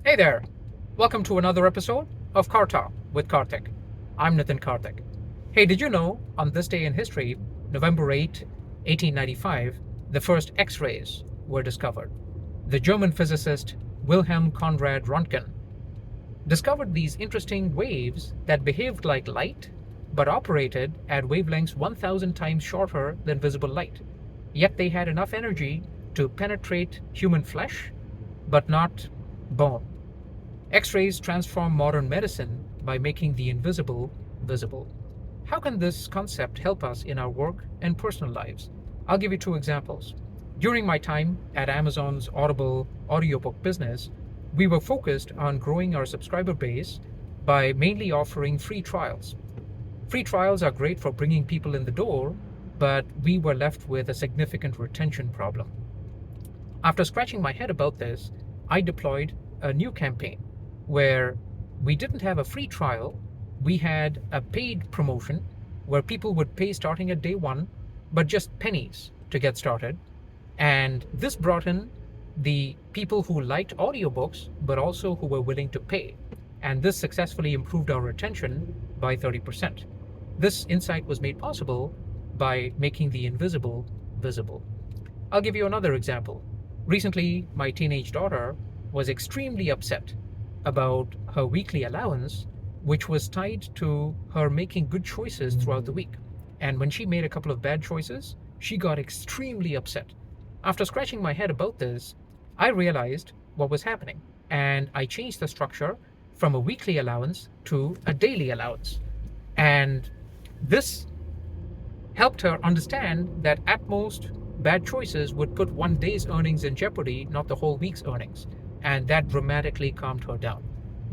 Hey there! Welcome to another episode of CarTalk with Kartik. I'm Kartik. Hey, did you know on this day in history, November 8, 1895, the first X rays were discovered? The German physicist Wilhelm Conrad Röntgen discovered these interesting waves that behaved like light but operated at wavelengths 1,000 times shorter than visible light. Yet they had enough energy to penetrate human flesh but not bone. X rays transform modern medicine by making the invisible visible. How can this concept help us in our work and personal lives? I'll give you two examples. During my time at Amazon's Audible audiobook business, we were focused on growing our subscriber base by mainly offering free trials. Free trials are great for bringing people in the door, but we were left with a significant retention problem. After scratching my head about this, I deployed a new campaign where we didn't have a free trial, we had a paid promotion where people would pay starting at day one, but just pennies to get started. And this brought in the people who liked audiobooks, but also who were willing to pay. And this successfully improved our retention by 30%. This insight was made possible by making the invisible visible. I'll give you another example. Recently, my teenage daughter was extremely upset about her weekly allowance, which was tied to her making good choices throughout the week. And when she made a couple of bad choices, she got extremely upset. After scratching my head about this, I realized what was happening, and I changed the structure from a weekly allowance to a daily allowance. And this helped her understand that at most, bad choices would put one day's earnings in jeopardy, not the whole week's earnings. And that dramatically calmed her down.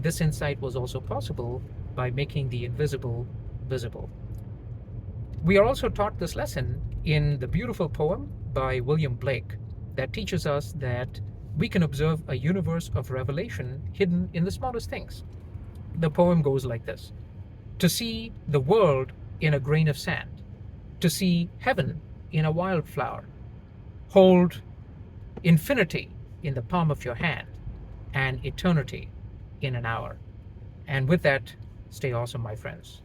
This insight was also possible by making the invisible visible. We are also taught this lesson in the beautiful poem by William Blake that teaches us that we can observe a universe of revelation hidden in the smallest things. The poem goes like this: to see the world in a grain of sand, to see heaven in a wildflower, hold infinity in the palm of your hand, and eternity in an hour. And with that, stay awesome, my friends.